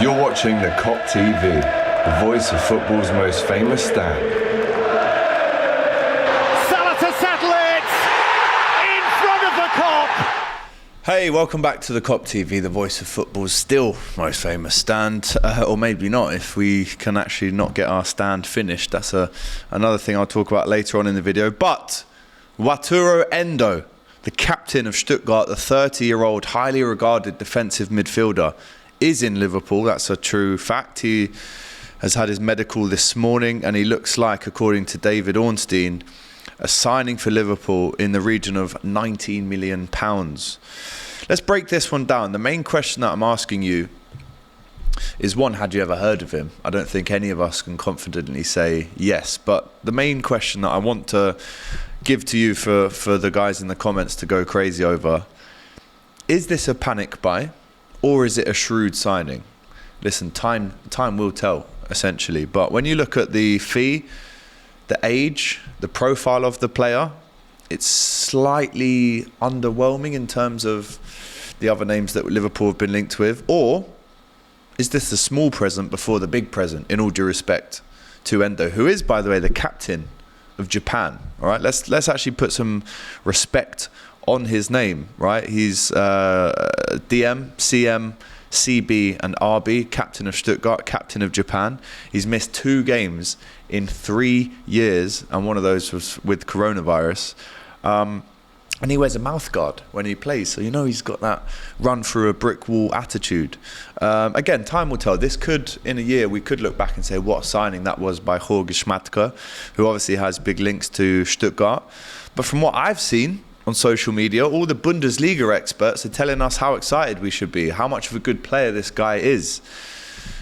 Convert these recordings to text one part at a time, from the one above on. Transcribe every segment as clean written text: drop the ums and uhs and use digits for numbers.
You're watching the Kop TV, the voice of football's most famous stand. Salah to settle it in front of the Kop. Hey, welcome back to the Kop TV, the voice of football's still most famous stand, or maybe not if we can actually not get our stand finished. That's another thing I'll talk about later on in the video. But Wataru Endo, the captain of Stuttgart, the 30-year-old highly regarded defensive midfielder, is in Liverpool. That's a true fact. He has had his medical this morning and he looks like, according to David Ornstein, a signing for Liverpool in the region of £19 million. Let's break this one down. The main question that I'm asking you is, one, had you ever heard of him? I don't think any of us can confidently say yes, but the main question that I want to give to you for the guys in the comments to go crazy over, is this a panic buy? Or is it a shrewd signing? Listen, time will tell, essentially. But when you look at the fee, the age, the profile of the player, it's slightly underwhelming in terms of the other names that Liverpool have been linked with. Or is this the small present before the big present, in all due respect to Endo, who is, by the way, the captain of Japan? All right, let's actually put some respect on his name, right? He's DM, CM, CB and RB, captain of Stuttgart, captain of Japan. He's missed 2 games in 3 years, and one of those was with coronavirus. And he wears a mouth guard when he plays, so you know he's got that run through a brick wall attitude. Again, time will tell. This could, in a year, we could look back and say what a signing that was by Jorge Schmadtke, who obviously has big links to Stuttgart. But from what I've seen on social media, all the Bundesliga experts are telling us how excited we should be, how much of a good player this guy is.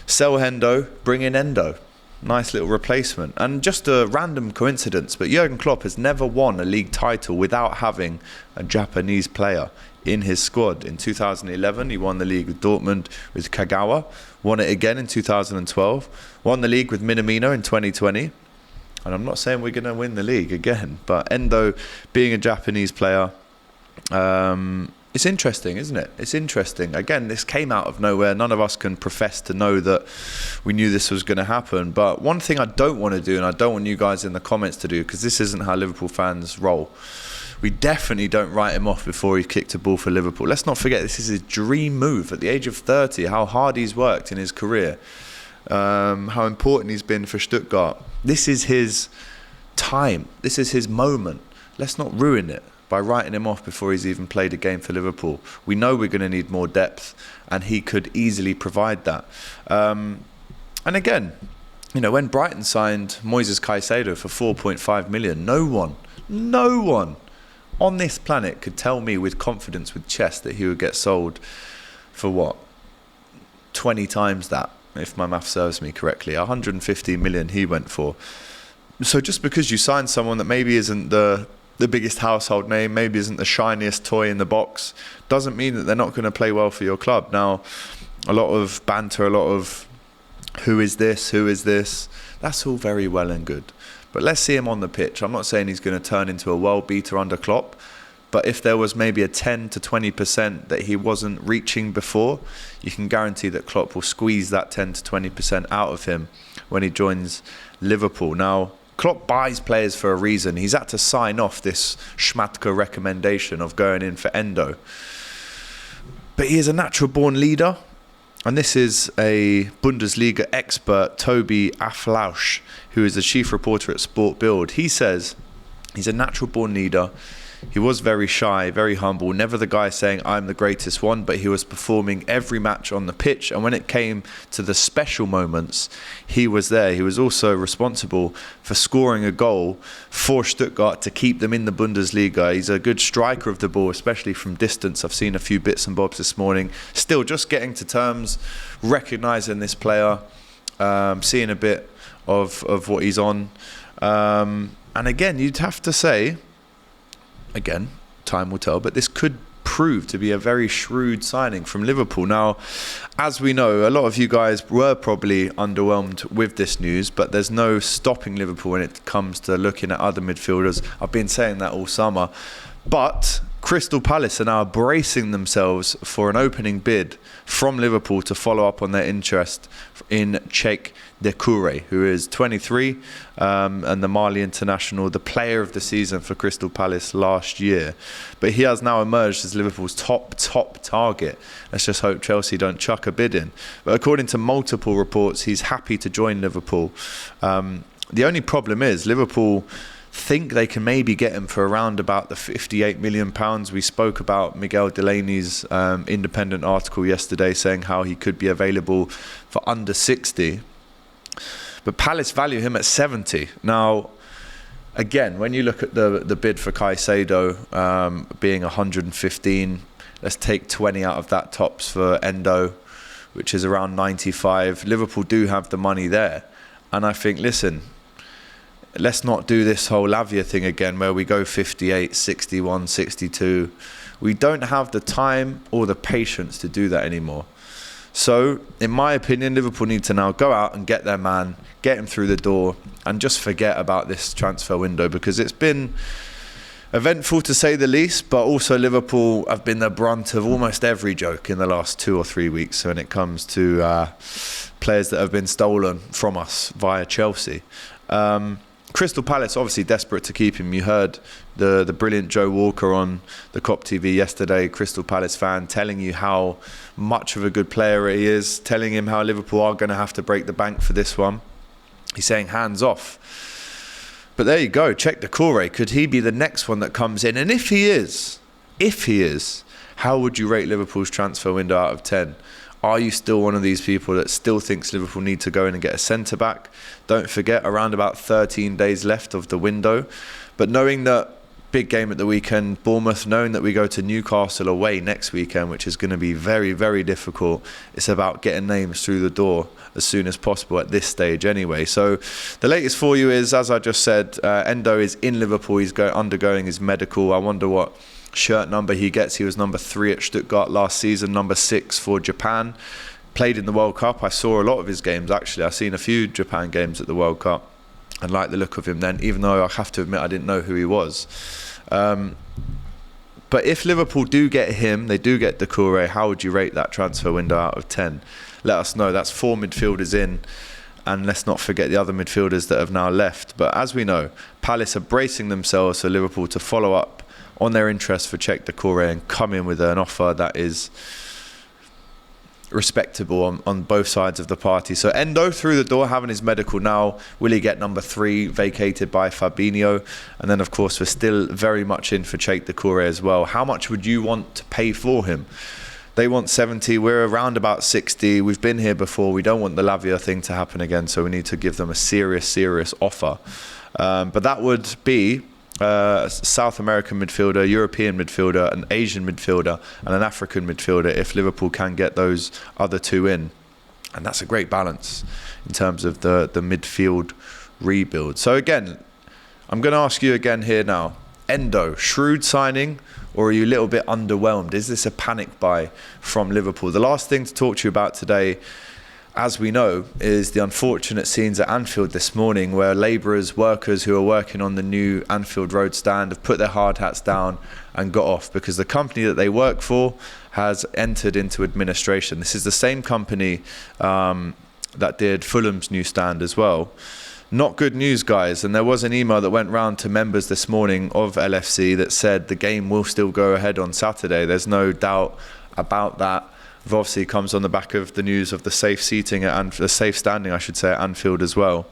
Sell Endo, bring in Endo. Nice little replacement. And just a random coincidence, but Jurgen Klopp has never won a league title without having a Japanese player in his squad. In 2011, he won the league with Dortmund with Kagawa, won it again in 2012, won the league with Minamino in 2020. And I'm not saying we're going to win the league again, but Endo being a Japanese player, it's interesting, isn't it? It's interesting. Again, this came out of nowhere. None of us can profess to know that we knew this was going to happen. But one thing I don't want to do, and I don't want you guys in the comments to do, because this isn't how Liverpool fans roll, we definitely don't write him off before he kicked a ball for Liverpool. Let's not forget, this is his dream move at the age of 30, how hard he's worked in his career. How important he's been for Stuttgart. This is his time. This is his moment. Let's not ruin it by writing him off before he's even played a game for Liverpool. We know we're going to need more depth, and he could easily provide that. And again, you know, when Brighton signed Moises Caicedo for 4.5 million, no one on this planet could tell me with confidence, with chest, that he would get sold for what? 20 times that. If my math serves me correctly, 150 million he went for. So just because you sign someone that maybe isn't the biggest household name, maybe isn't the shiniest toy in the box, doesn't mean that they're not going to play well for your club. Now, a lot of banter, a lot of who is this, that's all very well and good. But let's see him on the pitch. I'm not saying he's going to turn into a world beater under Klopp, but if there was maybe a 10 to 20% that he wasn't reaching before, you can guarantee that Klopp will squeeze that 10 to 20% out of him when he joins Liverpool. Now, Klopp buys players for a reason. He's had to sign off this Schmadtke recommendation of going in for Endo. But he is a natural-born leader. And this is a Bundesliga expert, Toby Aflausch, who is the chief reporter at Sport Bild. He says he's a natural-born leader. He was very shy, very humble, never the guy saying, I'm the greatest one, but he was performing every match on the pitch. And when it came to the special moments, he was there. He was also responsible for scoring a goal for Stuttgart to keep them in the Bundesliga. He's a good striker of the ball, especially from distance. I've seen a few bits and bobs this morning. Still just getting to terms, recognising this player, seeing a bit of what he's on. And again, you'd have to say, again, time will tell, but this could prove to be a very shrewd signing from Liverpool. Now, as we know, a lot of you guys were probably underwhelmed with this news, but there's no stopping Liverpool when it comes to looking at other midfielders. I've been saying that all summer. But Crystal Palace are now bracing themselves for an opening bid from Liverpool to follow up on their interest in Doucoure, who is 23 and the Mali international, the player of the season for Crystal Palace last year. But he has now emerged as Liverpool's top target. Let's just hope Chelsea don't chuck a bid in. But according to multiple reports, he's happy to join Liverpool. The only problem is Liverpool think they can maybe get him for around about the £58 million. We spoke about Miguel Delaney's independent article yesterday saying how he could be available for under 60. But Palace value him at 70. Now, again, when you look at the bid for Caicedo being 115, let's take 20 out of that tops for ENDO, which is around 95. Liverpool do have the money there. And I think, listen, let's not do this whole Lavia thing again where we go 58, 61, 62. We don't have the time or the patience to do that anymore. So, in my opinion, Liverpool need to now go out and get their man, get him through the door, and just forget about this transfer window, because it's been eventful to say the least, but also Liverpool have been the brunt of almost every joke in the last 2 or 3 weeks when it comes to players that have been stolen from us via Chelsea. Crystal Palace obviously desperate to keep him. You heard the brilliant Joe Walker on the Kop TV yesterday, Crystal Palace fan, telling you how much of a good player he is, telling him how Liverpool are going to have to break the bank for this one. He's saying hands off. But there you go, check Doucoure. Could he be the next one that comes in? And if he is, how would you rate Liverpool's transfer window out of 10? Are you still one of these people that still thinks Liverpool need to go in and get a centre-back? Don't forget, around about 13 days left of the window. But knowing that big game at the weekend, Bournemouth, knowing that we go to Newcastle away next weekend, which is going to be very, very difficult, it's about getting names through the door as soon as possible at this stage anyway. So the latest for you is, as I just said, Endo is in Liverpool. He's undergoing his medical. I wonder what shirt number he gets. He was number 3 at Stuttgart last season, number 6 for Japan. Played in the World Cup. I saw a lot of his games actually. I've seen a few Japan games at the World Cup and liked the look of him then, even though I have to admit I didn't know who he was. But if Liverpool do get him, they do get Doucoure, how would you rate that transfer window out of 10? Let us know. That's 4 midfielders in. And let's not forget the other midfielders that have now left. But as we know, Palace are bracing themselves for Liverpool to follow up on their interest for Doucoure and come in with an offer that is respectable on both sides of the party. So Endo through the door, having his medical now. Will he get number 3 vacated by Fabinho? And then of course we're still very much in for Doucoure as well. How much would you want to pay for him? They want 70, we're around about 60. We've been here before. We don't want the Lavia thing to happen again, so we need to give them a serious offer. But that would be a South American midfielder, European midfielder, an Asian midfielder and an African midfielder if Liverpool can get those other 2 in. And that's a great balance in terms of the midfield rebuild. So again, I'm going to ask you again here now. Endo, Shrewd signing, or are you a little bit underwhelmed? Is this a panic buy from Liverpool? The last thing to talk to you about today, as we know, is the unfortunate scenes at Anfield this morning where labourers, workers who are working on the new Anfield Road stand have put their hard hats down and got off because the company that they work for has entered into administration. This is the same company that did Fulham's new stand as well. Not good news, guys. And there was an email that went round to members this morning of LFC that said the game will still go ahead on Saturday. There's no doubt about that. It obviously comes on the back of the news of the safe seating and the safe standing, I should say, at Anfield as well.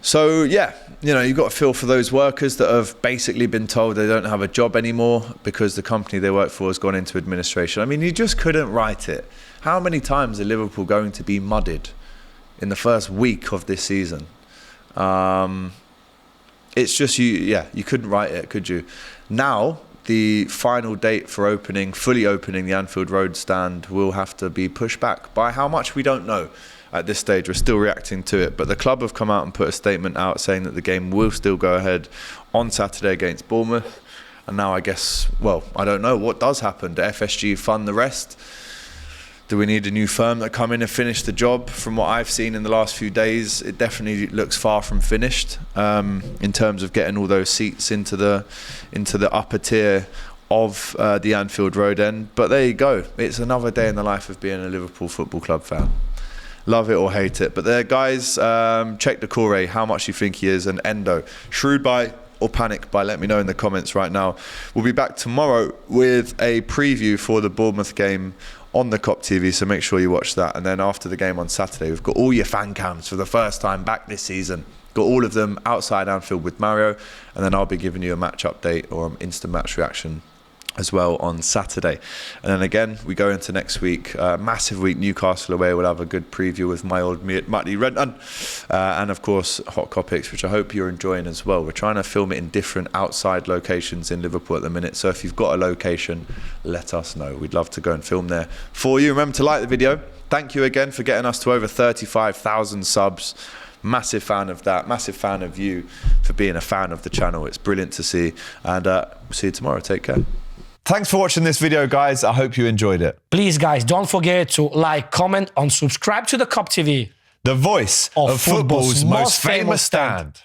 So yeah, you know, you've got to feel for those workers that have basically been told they don't have a job anymore because the company they work for has gone into administration. I mean, you just couldn't write it. How many times are Liverpool going to be mudded in the first week of this season? It's just, you couldn't write it, could you? Now, the final date for fully opening the Anfield Road stand will have to be pushed back. By how much, we don't know at this stage. We're still reacting to it. But the club have come out and put a statement out saying that the game will still go ahead on Saturday against Bournemouth. And now I guess, well, I don't know what does happen. Do FSG fund the rest? Do we need a new firm that come in and finish the job? From what I've seen in the last few days, it definitely looks far from finished in terms of getting all those seats into the upper tier of the Anfield Road end. But there you go. It's another day in the life of being a Liverpool Football Club fan. Love it or hate it. But there, guys, check Doucoure, how much you think he is, and ENDO. Shrewd buy or panic buy? Let me know in the comments right now. We'll be back tomorrow with a preview for the Bournemouth game on the Kop TV, so make sure you watch that. And then after the game on Saturday, we've got all your fan cams for the first time back this season. Got all of them outside Anfield with Mario, and then I'll be giving you a match update or an instant match reaction as well on Saturday. And then again, we go into next week, massive week, Newcastle away. We'll have a good preview with my old mate Matty Renton, and of course Hot Copics, which I hope you're enjoying as well. We're trying to film it in different outside locations in Liverpool at the minute, so if you've got a location, let us know. We'd love to go and film there for you. Remember to like the video. Thank you again for getting us to over 35,000 subs. Massive fan of that, massive fan of you for being a fan of the channel. It's brilliant to see, and we'll see you tomorrow. Take care. Thanks for watching this video, guys. I hope you enjoyed it. Please, guys, don't forget to like, comment, and subscribe to the Kop TV. The voice of football's most famous stand.